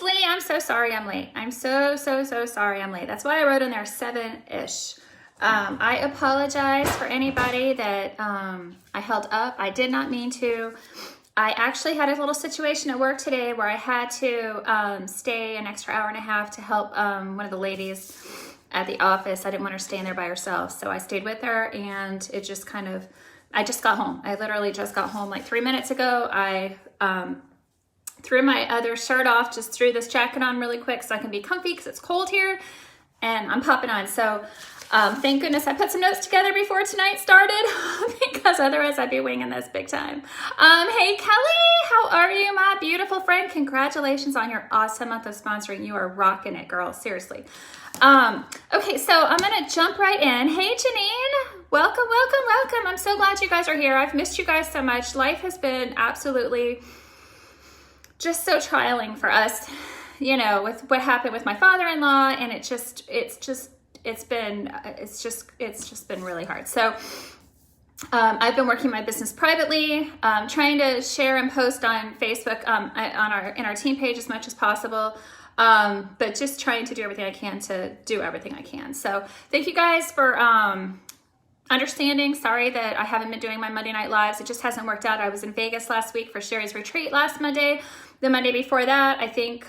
Lee, I'm so sorry I'm late. I'm so sorry I'm late. That's why I wrote in there 7-ish. I apologize for anybody that I held up. I did not mean to. I actually had a little situation at work today where I had to stay an extra hour and a half to help one of the ladies at the office. I didn't want her staying there by herself, so I stayed with her, and it just kind of, I just got home. I literally just got home like 3 minutes ago. I threw my other shirt off, just threw this jacket on really quick so I can be comfy because it's cold here, and I'm popping on. So thank goodness I put some notes together before tonight started because otherwise I'd be winging this big time. Hey Kelly, how are you, my beautiful friend? Congratulations on your awesome month of sponsoring. You are rocking it, girl, seriously. Okay, so I'm gonna jump right in. Hey Janine, welcome. I'm so glad you guys are here. I've missed you guys so much. Life has been absolutely just so trialing for us, you know, with what happened with my father-in-law, and it's just been really hard. So I've been working my business privately, trying to share and post on Facebook in our team page as much as possible, but just trying to do everything I can to do everything I can. So thank you guys for understanding. Sorry that I haven't been doing my Monday night lives. It just hasn't worked out. I was in Vegas last week for Sherry's retreat last Monday. The Monday before that, I think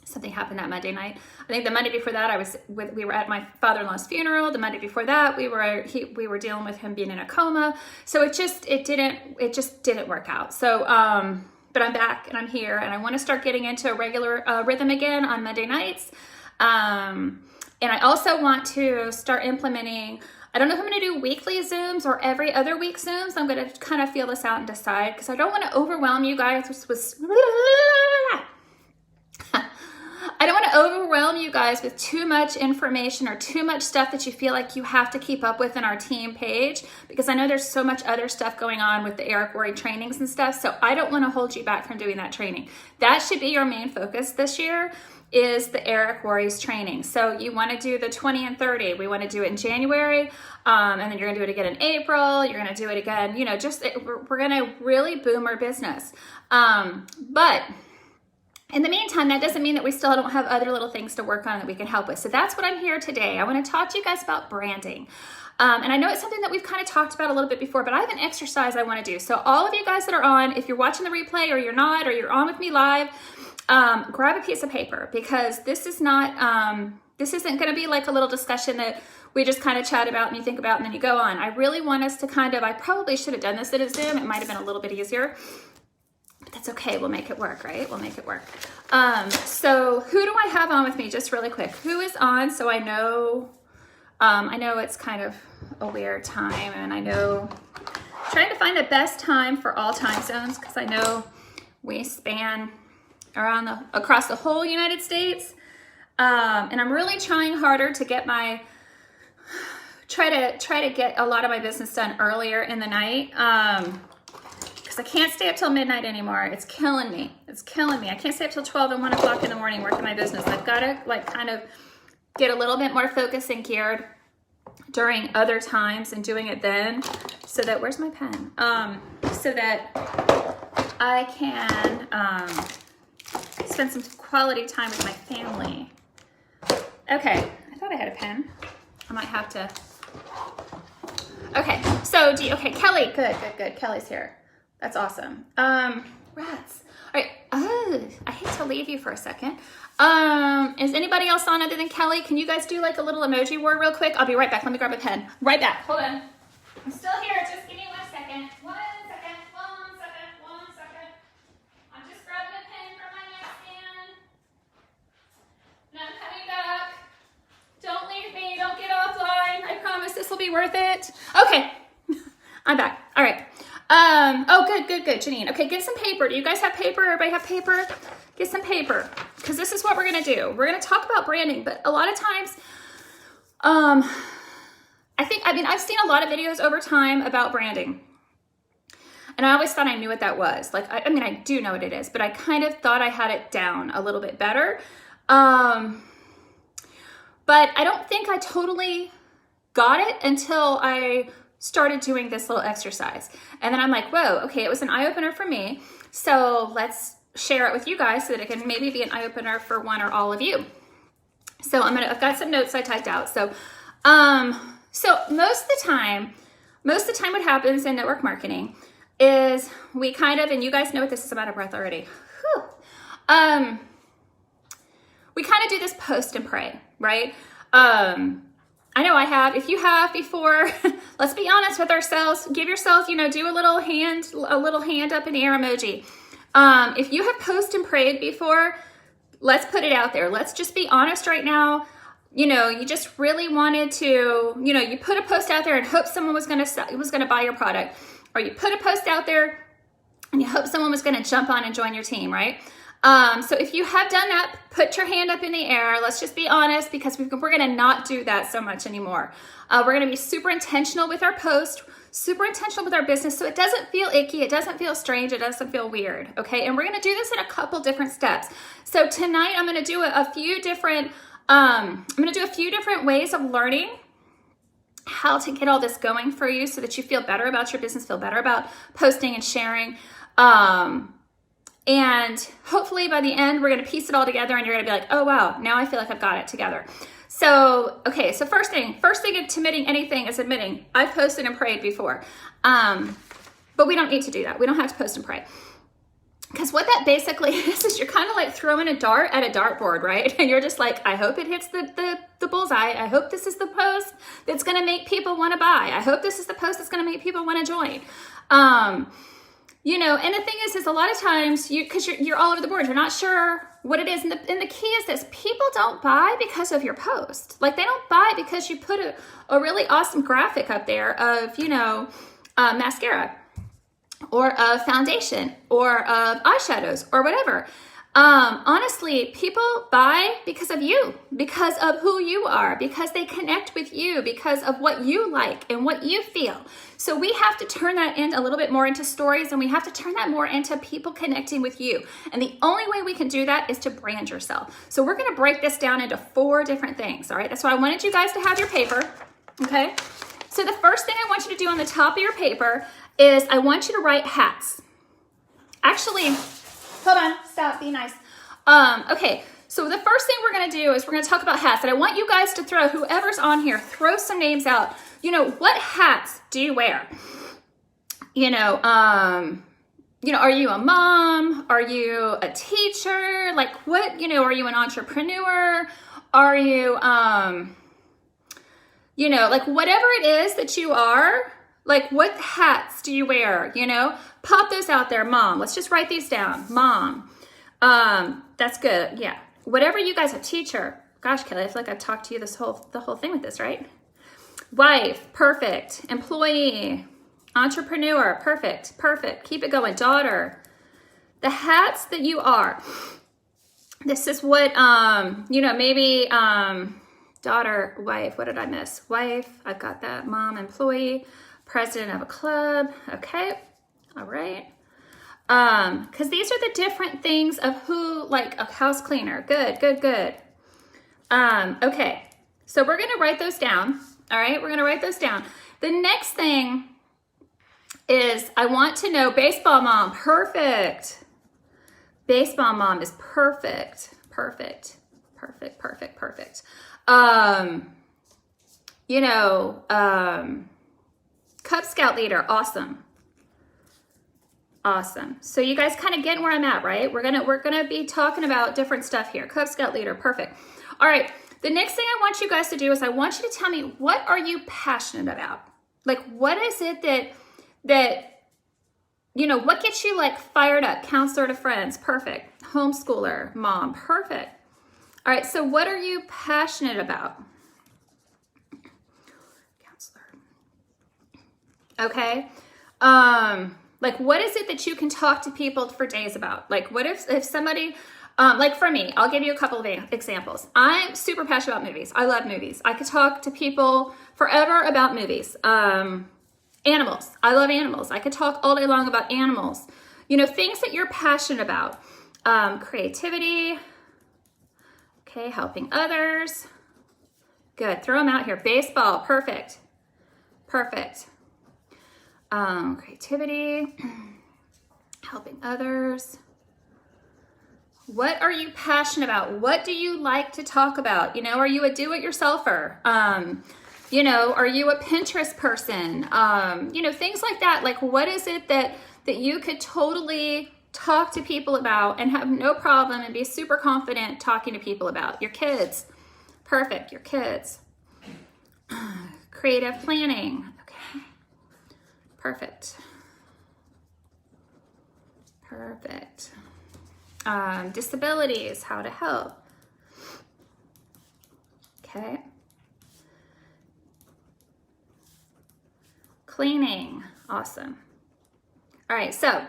something happened that Monday night. I think the Monday before that, we were at my father-in-law's funeral. The Monday before that, we were dealing with him being in a coma. So it just didn't work out. So, but I'm back and I'm here, and I want to start getting into a regular rhythm again on Monday nights. And I also want to start implementing, I don't know if I'm going to do weekly Zooms or every other week Zooms. I'm going to kind of feel this out and decide, because I don't want to overwhelm you guys with I don't want to overwhelm you guys with too much information or too much stuff that you feel like you have to keep up with in our team page, because I know there's so much other stuff going on with the Eric Worre trainings and stuff. So I don't want to hold you back from doing that training. That should be your main focus this year, is the Eric Worre's training. So you want to do the 20 and 30. We want to do it in January, and then you're going to do it again in April. You're going to do it again, you know, we're going to really boom our business. But in the meantime, that doesn't mean that we still don't have other little things to work on that we can help with. So that's what I'm here today. I want to talk to you guys about branding. And I know it's something that we've kind of talked about a little bit before, but I have an exercise I want to do. So all of you guys that are on, if you're watching the replay or you're not, or you're on with me live, grab a piece of paper, because this is not, this isn't going to be like a little discussion that we just kind of chat about and you think about and then you go on. I really want us to I probably should have done this in a Zoom. It might have been a little bit easier, but that's okay. We'll make it work, right? We'll make it work. So who do I have on with me? Just really quick. Who is on? So I know it's kind of a weird time, and I know trying to find the best time for all time zones, because I know we span across the whole United States. And I'm really trying harder to get try to get a lot of my business done earlier in the night. Because I can't stay up till midnight anymore. It's killing me. I can't stay up till 12 and 1 o'clock in the morning working my business. I've got to kind of get a little bit more focused and geared during other times and doing it then, so that, where's my pen? So that I can, spend some quality time with my family. Okay, I thought I had a pen. I might have to. Okay, so okay, Kelly, good. Kelly's here. That's awesome. Rats. All right, I hate to leave you for a second. Is anybody else on other than Kelly? Can you guys do like a little emoji war real quick? I'll be right back. Let me grab a pen. Right back. Hold on. I'm still here. Just give me 1 second. 1 second. I'm just grabbing a pen from my nightstand. And I'm coming back. Don't leave me. Don't get offline. I promise this will be worth it. Okay. I'm back. All right. Oh, good, Janine. Okay, get some paper. Do you guys have paper? Everybody have paper? Get some paper, because this is what we're going to do. We're going to talk about branding, but a lot of times, I've seen a lot of videos over time about branding, and I always thought I knew what that was. Like, I do know what it is, but I kind of thought I had it down a little bit better. But I don't think I totally got it until I started doing this little exercise. And then I'm like, whoa, okay, it was an eye-opener for me. So let's share it with you guys so that it can maybe be an eye opener for one or all of you. So I've got some notes I typed out. So most of the time what happens in network marketing is we kind of, and you guys know what this is, I'm out of breath already. Whew. We kind of do this post and pray, right? I know I have. If you have before, let's be honest with ourselves. Give yourself, do a little hand up in the air emoji. If you have post and prayed before, let's put it out there. Let's just be honest right now. You just really wanted to, you put a post out there and hope someone was going to buy your product, or you put a post out there and you hope someone was going to jump on and join your team, right? So if you have done that, put your hand up in the air. Let's just be honest, because we're going to not do that so much anymore. We're going to be super intentional with our post, super intentional with our business, so it doesn't feel icky, it doesn't feel strange, it doesn't feel weird, okay? And we're going to do this in a couple different steps. So tonight I'm going to do a few different ways of learning how to get all this going for you so that you feel better about your business, feel better about posting and sharing. And hopefully by the end, we're going to piece it all together and you're going to be like, oh, wow, now I feel like I've got it together. So, okay, so first thing to admitting anything is admitting I've posted and prayed before. But we don't need to do that. We don't have to post and pray. Because what that basically is you're kind of like throwing a dart at a dartboard, right? And you're just like, I hope it hits the bullseye. I hope this is the post that's going to make people want to buy. I hope this is the post that's going to make people want to join. And the thing is a lot of times because you're all over the board, you're not sure what it is. And the key is this: people don't buy because of your post. Like, they don't buy because you put a really awesome graphic up there of, mascara or of foundation or of eyeshadows or whatever. Honestly, people buy because of you, because of who you are, because they connect with you, because of what you like and what you feel. So we have to turn that in a little bit more into stories, and we have to turn that more into people connecting with you. And the only way we can do that is to brand yourself. So we're going to break this down into 4 different things. All right. That's why I wanted you guys to have your paper. Okay. So the first thing I want you to do on the top of your paper is I want you to write hats. Actually, hold on, stop, be nice. Okay, so the first thing we're gonna do is we're gonna talk about hats, and I want you guys to throw, whoever's on here, throw some names out. What hats do you wear? Are you a mom? Are you a teacher? Like, what, are you an entrepreneur? Are you, like, whatever it is that you are, like, what hats do you wear? Pop those out there. Mom, let's just write these down. Mom, that's good. Yeah. Whatever you guys, a teacher. Gosh, Kelly, I feel like I've talked to you the whole thing with this, right? Wife, perfect. Employee, entrepreneur, perfect. Keep it going. Daughter, the hats that you are. This is what, maybe, daughter, wife, what did I miss? Wife, I've got that. Mom, employee, president of a club. Okay. All right. Because these are the different things of who, like a house cleaner. Good. Okay. So we're going to write those down. All right. We're going to write those down. The next thing is I want to know baseball mom. Perfect. Baseball mom is perfect. Cub Scout leader. Awesome. So you guys kind of get where I'm at, right? We're gonna be talking about different stuff here. Cub Scout leader. Perfect. All right. The next thing I want you guys to do is I want you to tell me, what are you passionate about? Like, what is it that what gets you like fired up? Counselor to friends. Perfect. Homeschooler. Mom. Perfect. All right. So what are you passionate about? Counselor. Okay. Like, what is it that you can talk to people for days about? Like, what if somebody, like for me, I'll give you a couple of examples. I'm super passionate about movies. I love movies. I could talk to people forever about movies. Animals. I love animals. I could talk all day long about animals. Things that you're passionate about. Creativity. Okay, helping others. Good. Throw them out here. Baseball. Perfect. Creativity, helping others. What are you passionate about? What do you like to talk about? You know, are you a do-it-yourselfer? You know, are you a Pinterest person? You know, things like that. Like, what is it that you could totally talk to people about and have no problem and be super confident talking to people about? Your kids. Perfect, your kids. Creative planning. Okay. Perfect. Perfect. Disabilities, how to help. Okay. Cleaning, awesome. All right, so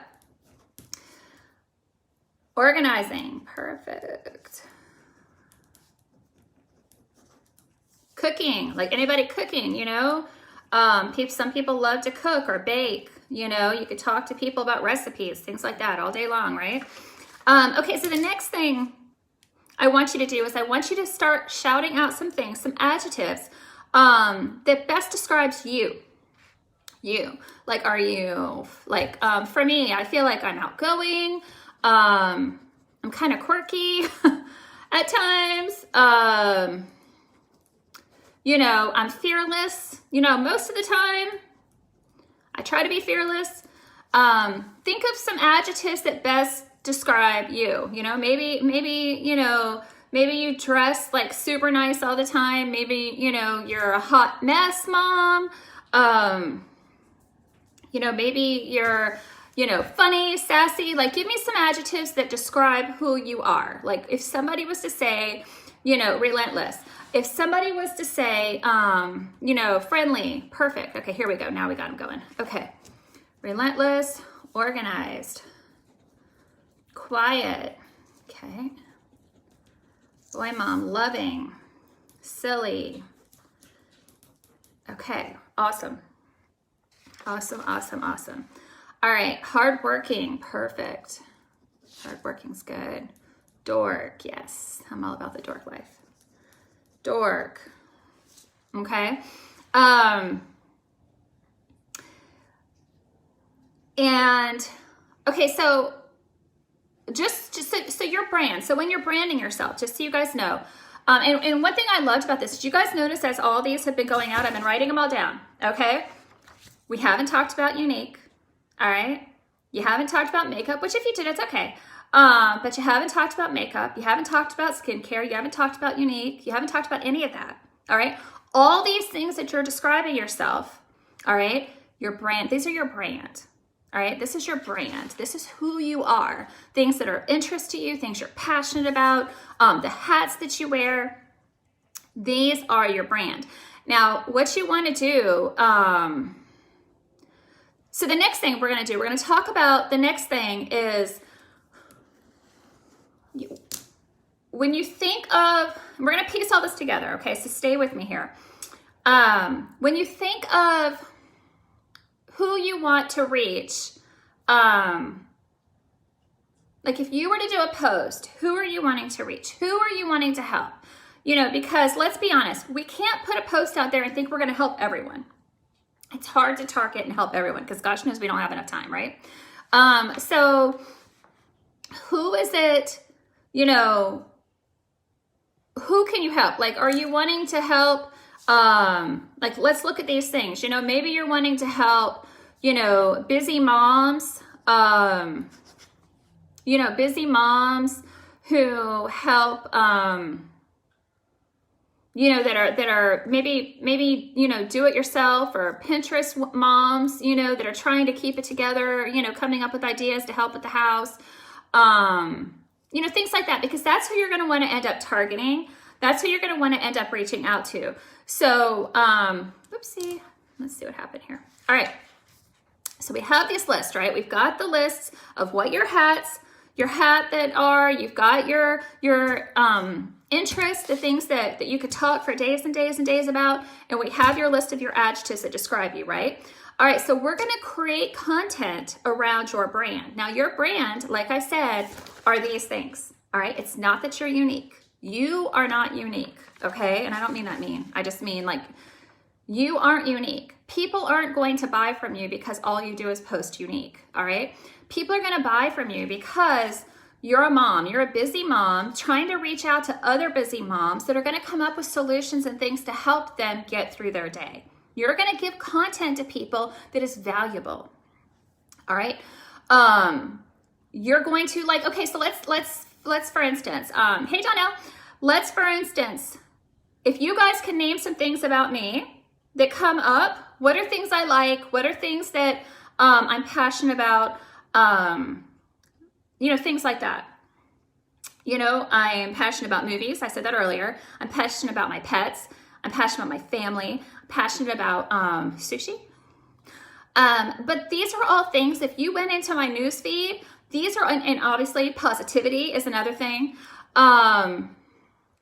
organizing, perfect. Cooking, like anybody cooking, you know? Some people love to cook or bake, you know? You could talk to people about recipes, things like that all day long, right? Okay, so the next thing I want you to do is I want you to start shouting out some things, some adjectives that best describes you. You. Like, are you, like, for me, I feel like I'm outgoing. I'm kind of quirky at times. You know, I'm fearless. You know, most of the time, I try to be fearless. Think of some adjectives that best describe you. You know, maybe, you know, maybe you dress like super nice all the time. Maybe, you know, you're a hot mess mom. You know, maybe you're, you know, funny, sassy. Like, give me some adjectives that describe who you are. Like, if somebody was to say, you know, relentless. If somebody was to say, you know, friendly, perfect. Okay, here we go. Now we got them going. Okay. Relentless, organized, quiet. Okay. Boy, mom, loving, silly. Okay, awesome. Awesome, awesome, awesome. All right, hardworking, perfect. Hardworking's good. Dork, yes. I'm all about the dork life. Dork. Okay. And okay, so just so your brand. So when you're branding yourself, just so you guys know. And one thing I loved about this, did you guys notice as all these have been going out, I've been writing them all down. Okay. We haven't talked about unique. All right. You haven't talked about makeup, which if you did, it's okay. But you haven't talked about makeup. You haven't talked about skincare. You haven't talked about unique. You haven't talked about any of that. All right. All these things that you're describing yourself. All right. Your brand. These are your brand. All right. This is your brand. This is who you are. Things that are of interest to you, things you're passionate about, the hats that you wear. These are your brand. Now, what you want to do, so the next thing we're going to do, we're going to talk about the next thing is when you think of, we're going to piece all this together. Okay. So stay with me here. When you think of who you want to reach, like if you were to do a post, who are you wanting to reach? Who are you wanting to help? You know, because let's be honest, we can't put a post out there and think we're going to help everyone. It's hard to target and help everyone because gosh knows we don't have enough time, right? So who is it, you know, who can you help? Like, are you wanting to help, like, let's look at these things. You know, maybe you're wanting to help, you know, busy moms, you know, busy moms who help, you know, that are maybe, you know, do it yourself, or Pinterest moms, you know, that are trying to keep it together, you know, coming up with ideas to help with the house, you know, things like that, because that's who you're going to want to end up targeting. That's who you're going to want to end up reaching out to. So, oopsie, let's see what happened here. All right. So we have this list, right? We've got the lists of what your hats, you've got your interests, the things that you could talk for days and days and days about. And we have your list of your adjectives that describe you, right? All right, so we're going to create content around your brand. Now, your brand, like I said, are these things. All right, it's not that you're unique. You are not unique, okay? And I don't mean that mean. I just mean like you aren't unique. People aren't going to buy from you because all you do is post unique, all right? People are going to buy from you because you're a mom, you're a busy mom trying to reach out to other busy moms that are going to come up with solutions and things to help them get through their day. You're going to give content to people that is valuable. All right. You're going to like, okay, so let's for instance, hey Donnell, let's for instance, if you guys can name some things about me that come up, what are things I like? What are things that I'm passionate about? Things like that. I am passionate about movies. I said that earlier. I'm passionate about my pets. I'm passionate about my family. I'm passionate about sushi. But these are all things, if you went into my newsfeed, these are, and obviously positivity is another thing.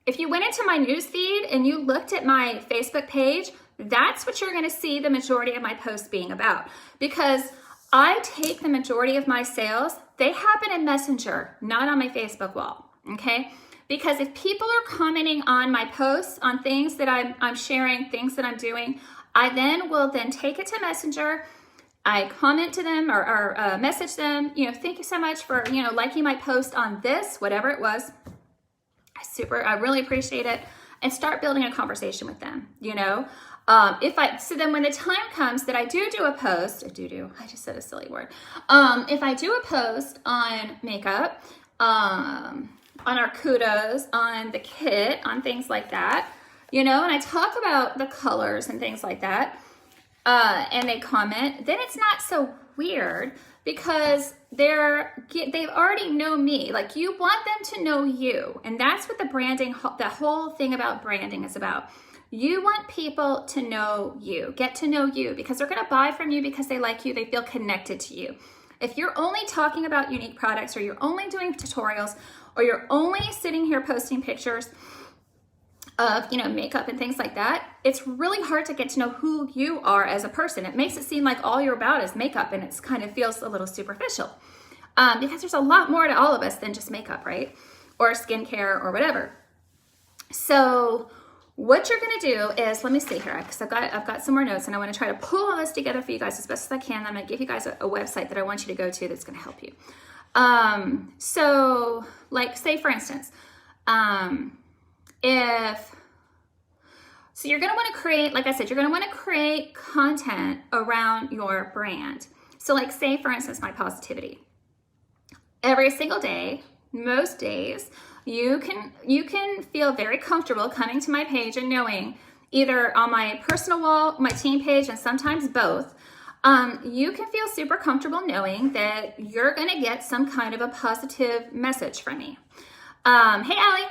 If you went into my newsfeed and you looked at my Facebook page, that's what you're going to see the majority of my posts being about. Because I take the majority of my sales, they happen in Messenger, not on my Facebook wall, okay? Because if people are commenting on my posts, on things that I'm sharing, things that I'm doing, I then will take it to Messenger. I comment to them or message them, thank you so much for, liking my post on this, whatever it was. I really appreciate it. And start building a conversation with them, so then when the time comes that I do a post, I just said a silly word. If I do a post on makeup, on our kudos, on the kit, on things like that, and I talk about the colors and things like that, and they comment, then it's not so weird because they've already know me. Like, you want them to know you. And that's what the whole thing about branding is about. You want people to know you, get to know you, because they're going to buy from you because they like you, they feel connected to you. If you're only talking about unique products, or you're only doing tutorials, or you're only sitting here posting pictures of, makeup and things like that, it's really hard to get to know who you are as a person. It makes it seem like all you're about is makeup, and it's kind of feels a little superficial. Because there's a lot more to all of us than just makeup, right? Or skincare or whatever. So what you're gonna do is, let me see here, because I've got some more notes, and I want to try to pull all this together for you guys as best as I can. I'm gonna give you guys a website that I want you to go to that's gonna help you. So like, say for instance, so you're gonna want to create, like I said, you're gonna want to create content around your brand. So like, say for instance, my positivity. Every single day, most days, you can feel very comfortable coming to my page and knowing, either on my personal wall, my team page, and sometimes both, you can feel super comfortable knowing that you're gonna get some kind of a positive message from me. Hey Allie,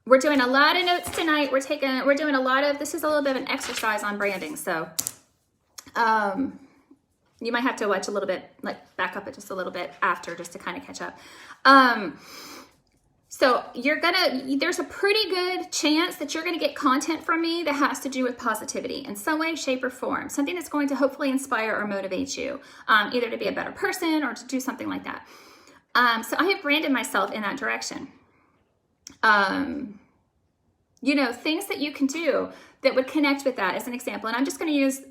we're doing a lot of notes tonight. We're doing a lot of, this is a little bit of an exercise on branding. So, you might have to watch a little bit, like back up it just a little bit after, just to kind of catch up. So there's a pretty good chance that you're gonna get content from me that has to do with positivity in some way, shape, or form. Something that's going to hopefully inspire or motivate you, either to be a better person or to do something like that. So I have branded myself in that direction. Things that you can do that would connect with that as an example. And I'm just going to use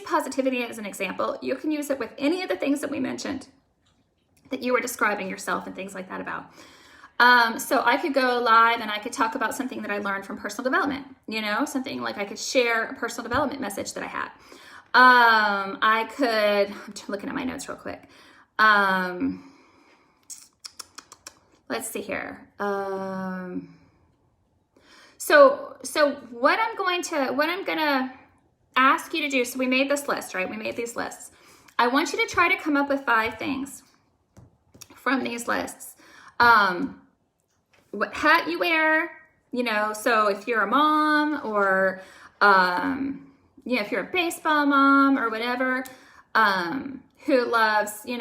positivity as an example. You can use it with any of the things that we mentioned that you were describing yourself and things like that about. So I could go live and I could talk about something that I learned from personal development, something like I could share a personal development message that I had. I'm looking at my notes real quick. Let's see here. So what I'm going to ask you to do, so we made this list, right? We made these lists. I want you to try to come up with 5 things from these lists. What hat you wear, so if you're a mom, or, if you're a baseball mom or whatever, who loves, maybe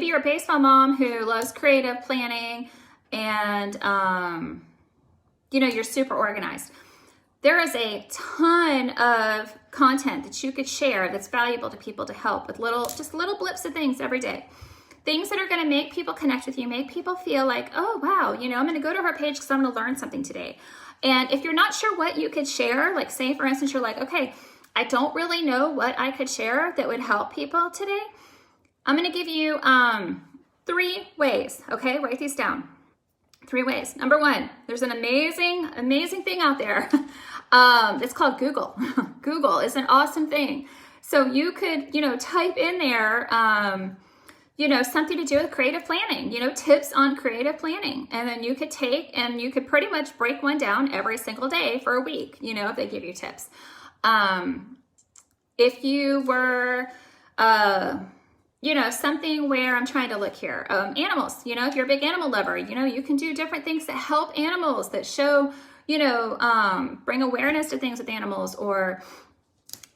you're a baseball mom who loves creative planning, and, you're super organized. There is a ton of content that you could share that's valuable to people to help with little blips of things every day. Things that are going to make people connect with you, make people feel like, oh, wow, I'm going to go to her page because I'm going to learn something today. And if you're not sure what you could share, like say, for instance, you're like, okay, I don't really know what I could share that would help people today. I'm going to give you 3 ways, okay? Write these down. 3 ways. Number 1, there's an amazing thing out there. It's called Google. Google is an awesome thing. So you could, type in there, something to do with creative planning, tips on creative planning. And then you could take and you could pretty much break one down every single day for a week, if they give you tips. If you were, something where I'm trying to look here, animals, if you're a big animal lover, you can do different things that help animals, that show, bring awareness to things with animals. Or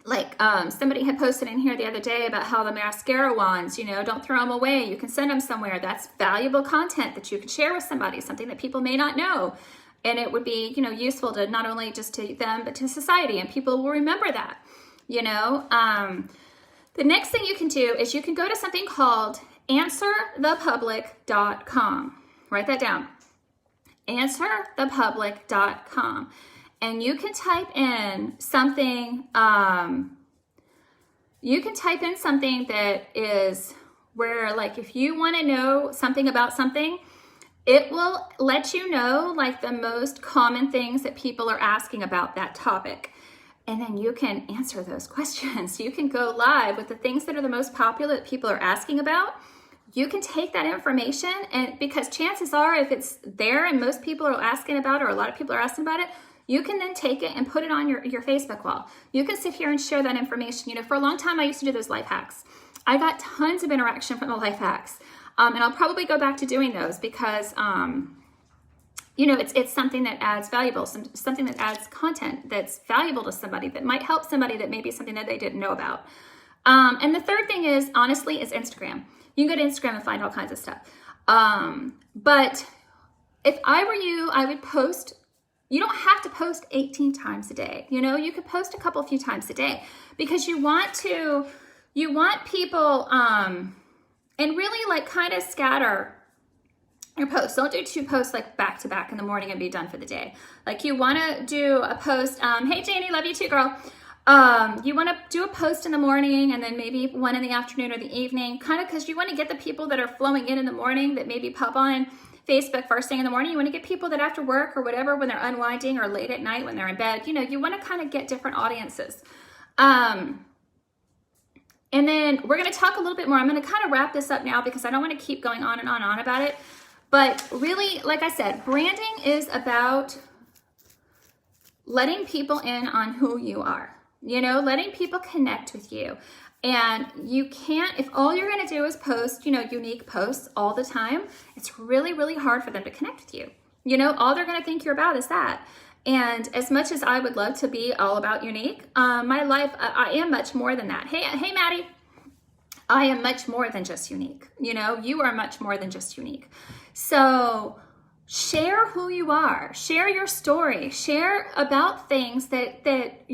like somebody had posted in here the other day about how the mascara wands, don't throw them away. You can send them somewhere. That's valuable content that you can share with somebody, something that people may not know. And it would be, useful to not only just to them, but to society, and people will remember that, The next thing you can do is you can go to something called answerthepublic.com. Write that down. Answerthepublic.com. And you can type in something, that is where, like, if you want to know something about something, it will let you know, like, the most common things that people are asking about that topic. And then you can answer those questions. You can go live with the things that are the most popular that people are asking about. You can take that information, and because chances are, if it's there and most people are asking about it, or a lot of people are asking about it, you can then take it and put it on your Facebook wall. You can sit here and share that information. For a long time, I used to do those life hacks. I got tons of interaction from the life hacks. And I'll probably go back to doing those because, it's something that adds something that adds content that's valuable to somebody, that might help somebody, that may be something that they didn't know about. And the third thing is Instagram. You can go to Instagram and find all kinds of stuff. But if I were you, I would post. You don't have to post 18 times a day. You could post a few times a day, because you want people, and really, like, kind of scatter your posts. Don't do 2 posts like back to back in the morning and be done for the day. Like, you want to do a post, hey Janie, love you too, girl. You want to do a post in the morning, and then maybe one in the afternoon or the evening, kind of, because you want to get the people that are flowing in the morning, that maybe pop on Facebook first thing in the morning. You want to get people that after work or whatever, when they're unwinding, or late at night when they're in bed, you want to kind of get different audiences. And then we're going to talk a little bit more. I'm going to kind of wrap this up now, because I don't want to keep going on and on about it. But really, like I said, branding is about letting people in on who you are, letting people connect with you. And you can't, if all you're going to do is post, unique posts all the time, it's really, really hard for them to connect with you. All they're going to think you're about is that. And as much as I would love to be all about unique, my life, I am much more than that. Hey, Maddie, I am much more than just unique. You are much more than just unique. So share who you are, share your story, share about things that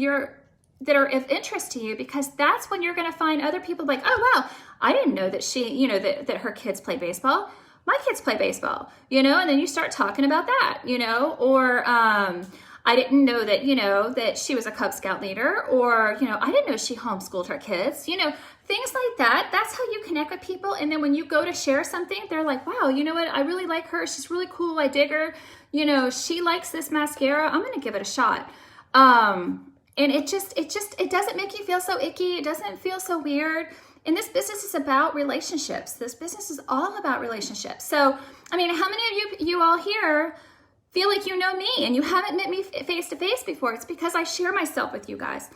are of interest to you, because that's when you're going to find other people like, oh, wow, I didn't know that she, that her kids play baseball. My kids play baseball, and then you start talking about that, or, I didn't know that, that she was a Cub Scout leader, or, I didn't know she homeschooled her kids, things like that. That's how you connect with people. And then when you go to share something, they're like, wow, you know what? I really like her. She's really cool. I dig her. She likes this mascara. I'm going to give it a shot. And it doesn't make you feel so icky. It doesn't feel so weird. And this business is about relationships. This business is all about relationships. So, how many of you all here feel like you know me and you haven't met me face to face before? It's because I share myself with you guys.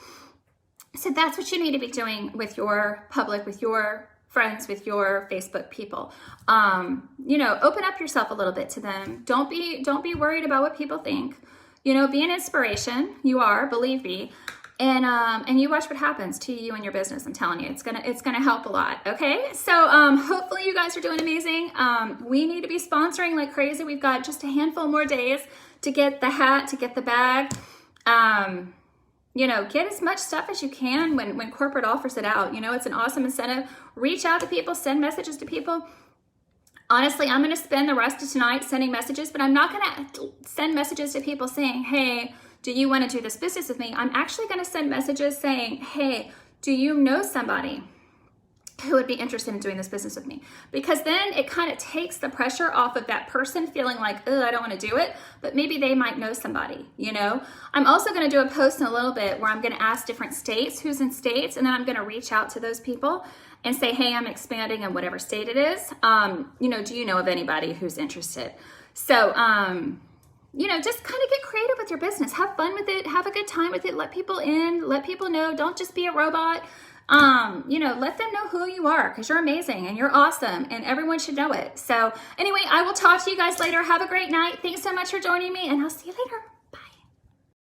So that's what you need to be doing with your public, with your friends, with your Facebook people. Open up yourself a little bit to them. Don't be worried about what people think. Be an inspiration. You are, believe me. And you watch what happens to you and your business. I'm telling you, it's gonna help a lot. Okay, so hopefully you guys are doing amazing. We need to be sponsoring like crazy. We've got just a handful more days to get the hat, to get the bag. Get as much stuff as you can when corporate offers it out. It's an awesome incentive. Reach out to people, send messages to people. Honestly, I'm going to spend the rest of tonight sending messages, but I'm not going to send messages to people saying, hey, do you want to do this business with me? I'm actually going to send messages saying, hey, do you know somebody who would be interested in doing this business with me? Because then it kind of takes the pressure off of that person feeling like, oh, I don't want to do it, but maybe they might know somebody, you know? I'm also going to do a post in a little bit where I'm going to ask different states, who's in states, and then I'm going to reach out to those people and say, hey, I'm expanding in whatever state it is. You know, do you know of anybody who's interested? So, you know, just kind of get creative with your business. Have fun with it. Have a good time with it. Let people in. Let people know. Don't just be a robot. You know, let them know who you are, because you're amazing and you're awesome and everyone should know it. So anyway, I will talk to you guys later. Have a great night. Thanks so much for joining me, and I'll see you later.